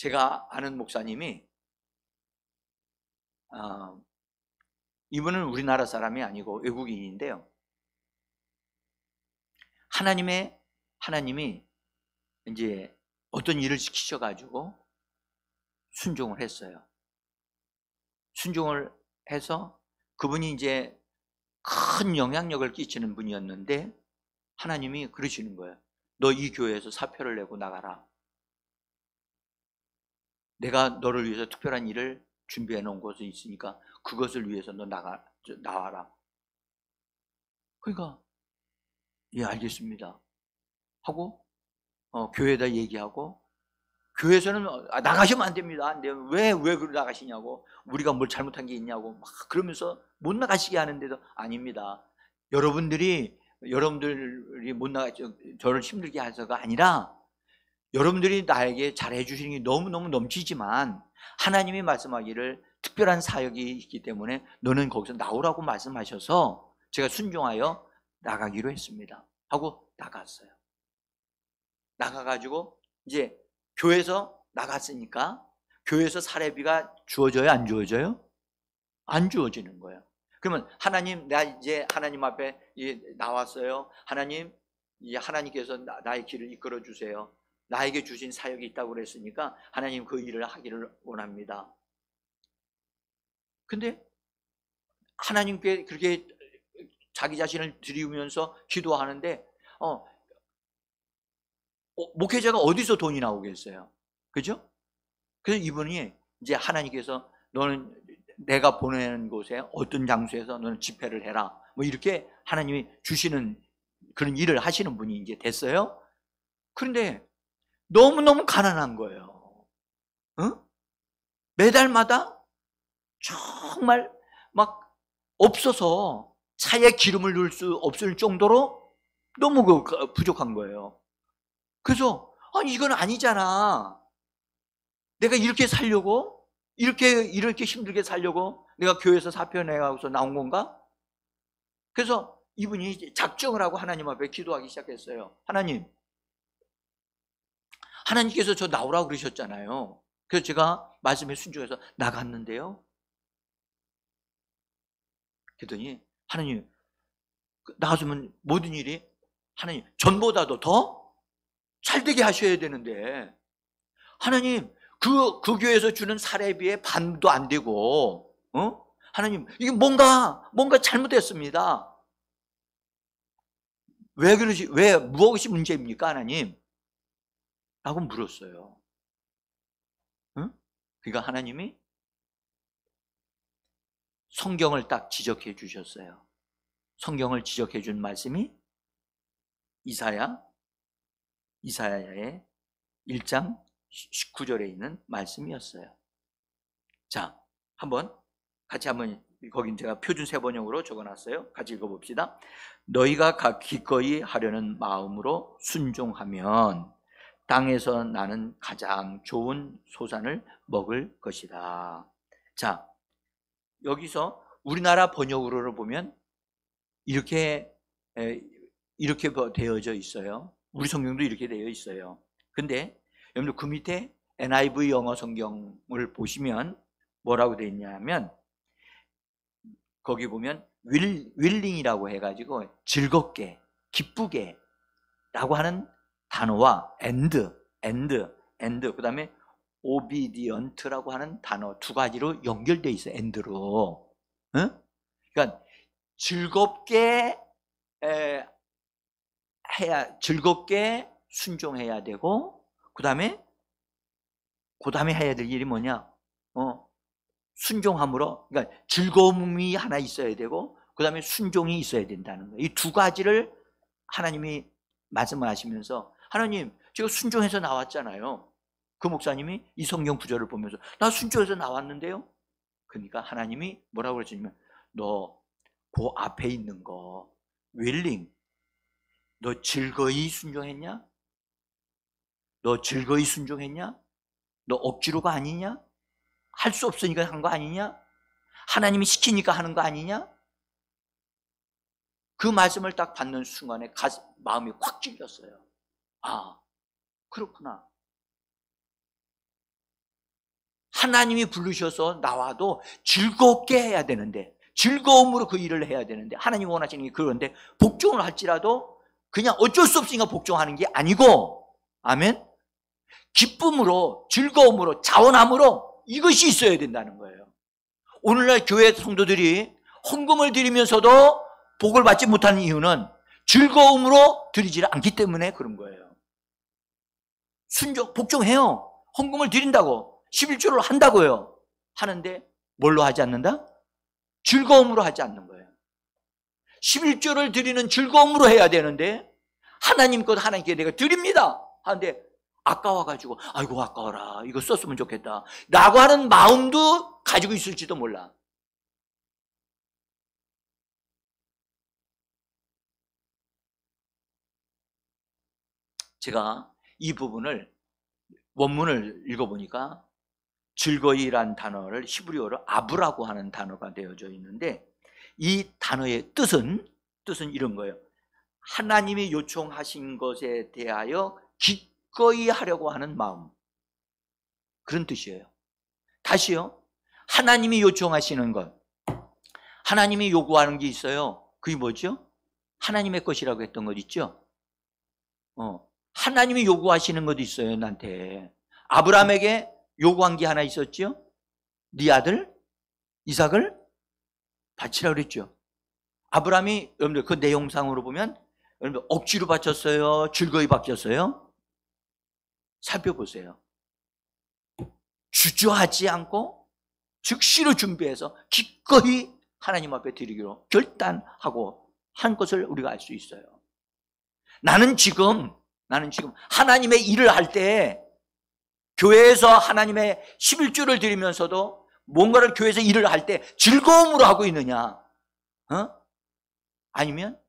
제가 아는 목사님이 이분은 우리나라 사람이 아니고 외국인인데요. 하나님이 이제 어떤 일을 시키셔가지고 순종을 했어요. 순종을 해서 그분이 이제 큰 영향력을 끼치는 분이었는데 하나님이 그러시는 거예요. 너 이 교회에서 사표를 내고 나가라. 내가 너를 위해서 특별한 일을 준비해 놓은 곳이 있으니까 그것을 위해서 너 나와라. 그러니까 예, 알겠습니다 하고 교회에다 얘기하고, 교회에서는 나가시면 안 됩니다. 안 돼요. 왜 그러 나가시냐고, 우리가 뭘 잘못한 게 있냐고 막 그러면서 못 나가시게 하는데도 아닙니다. 여러분들이 못 나가죠. 저를 힘들게 해서가 아니라 여러분들이 나에게 잘해 주시는 게 너무너무 넘치지만 하나님이 말씀하기를 특별한 사역이 있기 때문에 너는 거기서 나오라고 말씀하셔서 제가 순종하여 나가기로 했습니다 하고 나갔어요. 나가가지고 이제 교회에서 나갔으니까 교회에서 사례비가 주어져요, 안 주어져요? 안 주어지는 거예요. 그러면 하나님, 내가 이제 하나님 앞에 나왔어요. 하나님, 이제 하나님께서 나의 길을 이끌어 주세요. 나에게 주신 사역이 있다고 그랬으니까 하나님 그 일을 하기를 원합니다. 근데 하나님께 그렇게 자기 자신을 드리면서 기도하는데 목회자가 어디서 돈이 나오겠어요? 그죠? 그래서 이분이 이제 하나님께서 너는 내가 보내는 곳에 어떤 장소에서 너는 집회를 해라, 뭐 이렇게 하나님이 주시는 그런 일을 하시는 분이 이제 됐어요. 그런데 너무너무 가난한 거예요. 매달마다 정말 막 없어서 차에 기름을 넣을 수 없을 정도로 너무 부족한 거예요. 그래서 아니 이건 아니잖아. 내가 이렇게 살려고, 이렇게 힘들게 살려고 내가 교회에서 사표 내가고서 나온 건가? 그래서 이분이 작정을 하고 하나님 앞에 기도하기 시작했어요. 하나님께서 저 나오라고 그러셨잖아요. 그래서 제가 말씀에 순종해서 나갔는데요. 그랬더니 하나님, 나가주면 모든 일이 하나님 전보다도 더 잘되게 하셔야 되는데 하나님 그 교회에서 주는 사례비의 반도 안 되고 하나님 이게 뭔가 잘못됐습니다. 왜 그러지? 왜 무엇이 문제입니까 하나님? 라고 물었어요. 그러니까 하나님이 성경을 딱 지적해 주셨어요. 성경을 지적해 준 말씀이 이사야의 1장 19절에 있는 말씀이었어요. 자, 같이 거긴 제가 표준 세번역으로 적어놨어요. 같이 읽어봅시다. 너희가 기꺼이 하려는 마음으로 순종하면 땅에서 나는 가장 좋은 소산을 먹을 것이다. 자, 여기서 우리나라 번역으로 보면 이렇게 되어져 있어요. 우리 성경도 이렇게 되어 있어요. 근데 여러분들 그 밑에 NIV 영어 성경을 보시면 뭐라고 되어 있냐면 거기 보면 willing이라고 해가지고 즐겁게, 기쁘게 라고 하는 단어와 and 그 다음에 obedient라고 하는 단어 두 가지로 연결되어 있어요. and로. 그러니까 즐겁게 순종해야 되고, 그 다음에 해야 될 일이 뭐냐? 순종함으로, 그러니까 즐거움이 하나 있어야 되고, 그 다음에 순종이 있어야 된다는 거예요. 이 두 가지를 하나님이 말씀을 하시면서, 하나님, 제가 순종해서 나왔잖아요. 그 목사님이 이 성경 구절을 보면서, 나 순종해서 나왔는데요? 그러니까 하나님이 뭐라고 그러시냐면, 너 그 앞에 있는 거, willing, 너 즐거이 순종했냐? 너 즐거이 순종했냐? 너 억지로가 아니냐? 할 수 없으니까 한 거 아니냐? 하나님이 시키니까 하는 거 아니냐? 그 말씀을 딱 받는 순간에 마음이 확 찔렸어요. 아, 그렇구나. 하나님이 부르셔서 나와도 즐겁게 해야 되는데, 즐거움으로 그 일을 해야 되는데, 하나님 원하시는 게 그런데 복종을 할지라도 그냥 어쩔 수 없으니까 복종하는 게 아니고, 아멘? 기쁨으로, 즐거움으로, 자원함으로 이것이 있어야 된다는 거예요. 오늘날 교회 성도들이 헌금을 드리면서도 복을 받지 못하는 이유는 즐거움으로 드리지 않기 때문에 그런 거예요. 복종해요. 헌금을 드린다고, 11조를 한다고요. 하는데 뭘로 하지 않는다? 즐거움으로 하지 않는 거예요. 11조를 드리는 즐거움으로 해야 되는데, 하나님 것 하나님께 내가 드립니다 하는데 아까워가지고, 아이고 아까워라, 이거 썼으면 좋겠다 라고 하는 마음도 가지고 있을지도 몰라. 제가 이 부분을 원문을 읽어보니까 즐거이란 단어를 히브리어로 아브라고 하는 단어가 되어져 있는데, 이 단어의 뜻은 이런 거예요. 하나님이 요청하신 것에 대하여 기꺼이 하려고 하는 마음, 그런 뜻이에요. 다시요. 하나님이 요청하시는 것, 하나님이 요구하는 게 있어요. 그게 뭐죠? 하나님의 것이라고 했던 것 있죠? 하나님이 요구하시는 것도 있어요. 나한테 아브라함에게 요구한 게 하나 있었죠? 네 아들 이삭을 바치라고 그랬죠. 아브라함이, 여러분들 그 내용상으로 보면, 여러분들 억지로 바쳤어요? 즐거이 바쳤어요? 살펴보세요. 주저하지 않고 즉시로 준비해서 기꺼이 하나님 앞에 드리기로 결단하고 한 것을 우리가 알 수 있어요. 나는 지금 하나님의 일을 할 때, 교회에서 하나님의 11조를 드리면서도 뭔가를 교회에서 일을 할 때 즐거움으로 하고 있느냐? 아니면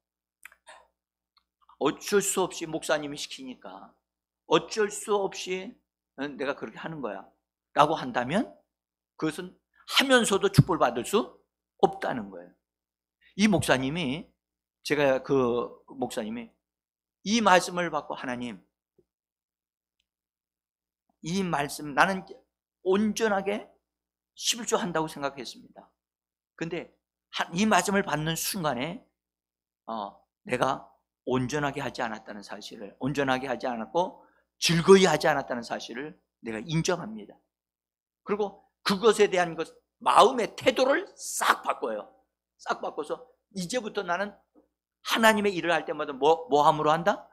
어쩔 수 없이 목사님이 시키니까 어쩔 수 없이 내가 그렇게 하는 거야 라고 한다면, 그것은 하면서도 축복을 받을 수 없다는 거예요. 이 목사님이, 제가 그 목사님이 이 말씀을 받고, 하나님, 이 말씀 나는 온전하게 11조 한다고 생각했습니다. 근데 이 말씀을 받는 순간에 내가 온전하게 하지 않았다는 사실을, 온전하게 하지 않았고 즐거이 하지 않았다는 사실을 내가 인정합니다. 그리고 그것에 대한 마음의 태도를 싹 바꿔요. 싹 바꿔서 이제부터 나는 하나님의 일을 할 때마다 뭐함으로 한다?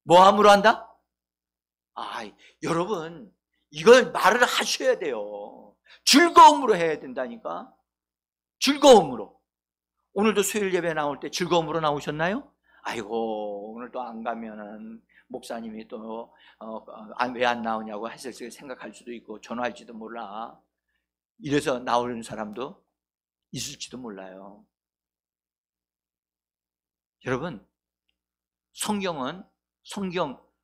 뭐함으로 한다? 여러분, 이걸 말을 하셔야 돼요. 즐거움으로 해야 된다니까. 즐거움으로. 오늘도 수요일 예배 나올 때 즐거움으로 나오셨나요? 아이고, 오늘 또 안 가면은 목사님이 또 왜 안 나오냐고 했을 때 생각할 수도 있고 전화할지도 몰라. 이래서 나오는 사람도 있을지도 몰라요. 여러분,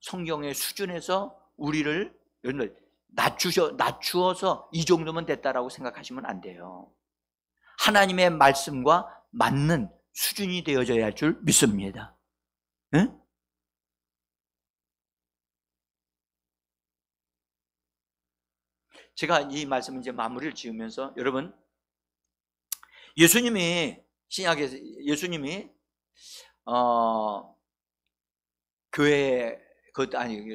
성경의 수준에서 우리를 낮추어서 이 정도면 됐다라고 생각하시면 안 돼요. 하나님의 말씀과 맞는 수준이 되어져야 할 줄 믿습니다. 응? 제가 이 말씀을 이제 마무리를 지으면서, 여러분, 신약에서 예수님이 교회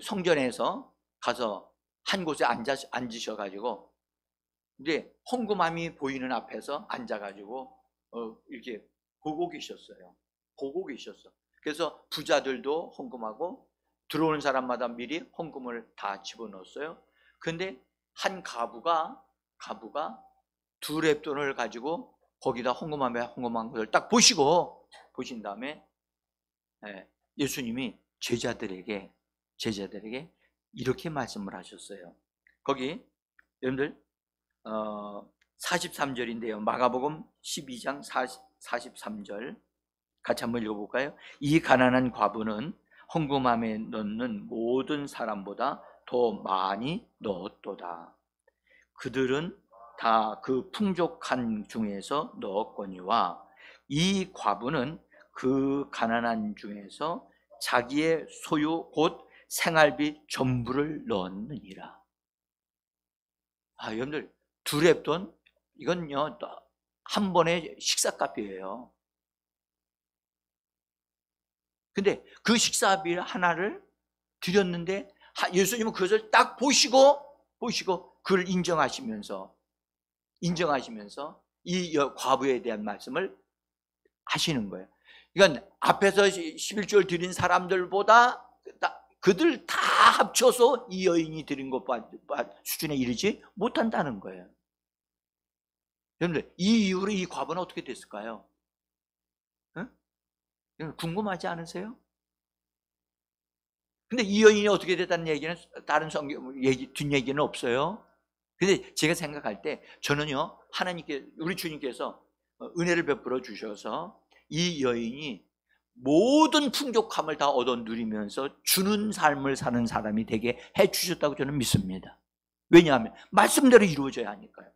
성전에서 가서 한 곳에 앉으셔가지고, 근데 헌금함이 보이는 앞에서 앉아가지고 이렇게 보고 계셨어요. 그래서 부자들도 헌금하고 들어오는 사람마다 미리 헌금을 다 집어넣었어요. 근데 한 가부가 두 렙돈을 가지고 거기다 헌금한 것을 딱 보신 다음에 예수님이 제자들에게 이렇게 말씀을 하셨어요. 거기 여러분들 43절인데요. 마가복음 12장 43절 같이 한번 읽어볼까요? 이 가난한 과부는 헌금함에 넣는 모든 사람보다 더 많이 넣었도다. 그들은 다 그 풍족한 중에서 넣었거니와 이 과부는 그 가난한 중에서 자기의 소유 곧 생활비 전부를 넣었느니라. 여러분들 두 랩돈 이건요 한 번의 식사값이에요. 근데 그 식사비 하나를 드렸는데 예수님은 그것을 딱 보시고 그걸 인정하시면서 이 과부에 대한 말씀을 하시는 거예요. 그러니까 앞에서 11조를 드린 사람들보다 그들 다 합쳐서 이 여인이 드린 것 수준에 이르지 못한다는 거예요. 여러분들 이 이후로 이 과부는 어떻게 됐을까요? 응? 궁금하지 않으세요? 근데 이 여인이 어떻게 됐다는 얘기는 다른 성경 뒷얘기는 없어요. 근데 제가 생각할 때 저는요, 우리 주님께서 은혜를 베풀어 주셔서 이 여인이 모든 풍족함을 다 얻어 누리면서 주는 삶을 사는 사람이 되게 해 주셨다고 저는 믿습니다. 왜냐하면 말씀대로 이루어져야 하니까요.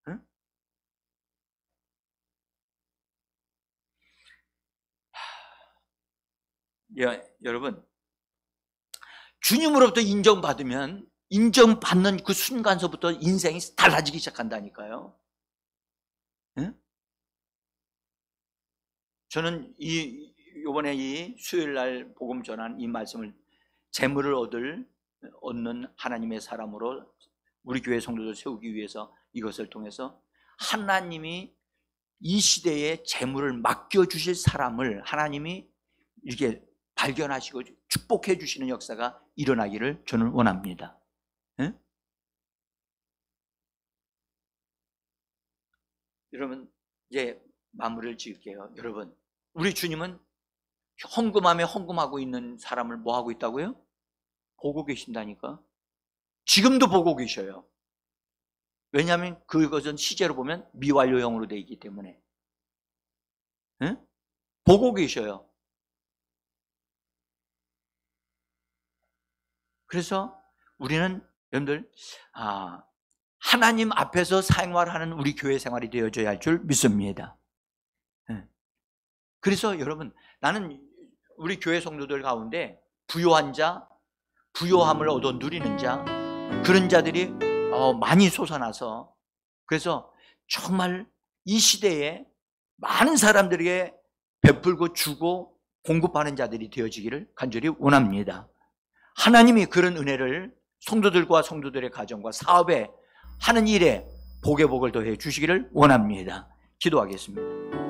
응? 여러분, 주님으로부터 인정받는 그 순간서부터 인생이 달라지기 시작한다니까요. 응? 저는 이번에 이 수요일 날 복음 전한 이 말씀을 재물을 얻는 하나님의 사람으로 우리 교회 성도들 세우기 위해서 이것을 통해서 하나님이 이 시대에 재물을 맡겨주실 사람을 하나님이 이렇게 발견하시고 축복해 주시는 역사가 일어나기를 저는 원합니다. 응? 여러분 이제 마무리를 지을게요. 여러분 우리 주님은 헌금함에 헌금하고 있는 사람을 뭐 하고 있다고요? 보고 계신다니까. 지금도 보고 계셔요. 왜냐하면 그것은 시제로 보면 미완료형으로 되어 있기 때문에. 응? 보고 계셔요. 그래서 우리는 여러분들 하나님 앞에서 생활하는 우리 교회 생활이 되어져야 할 줄 믿습니다. 그래서 여러분 나는 우리 교회 성도들 가운데 부요한 자, 부요함을 얻어 누리는 자, 그런 자들이 많이 솟아나서 그래서 정말 이 시대에 많은 사람들에게 베풀고 주고 공급하는 자들이 되어지기를 간절히 원합니다. 하나님이 그런 은혜를 성도들과 성도들의 가정과 사업에 하는 일에 복에 복을 더해 주시기를 원합니다. 기도하겠습니다.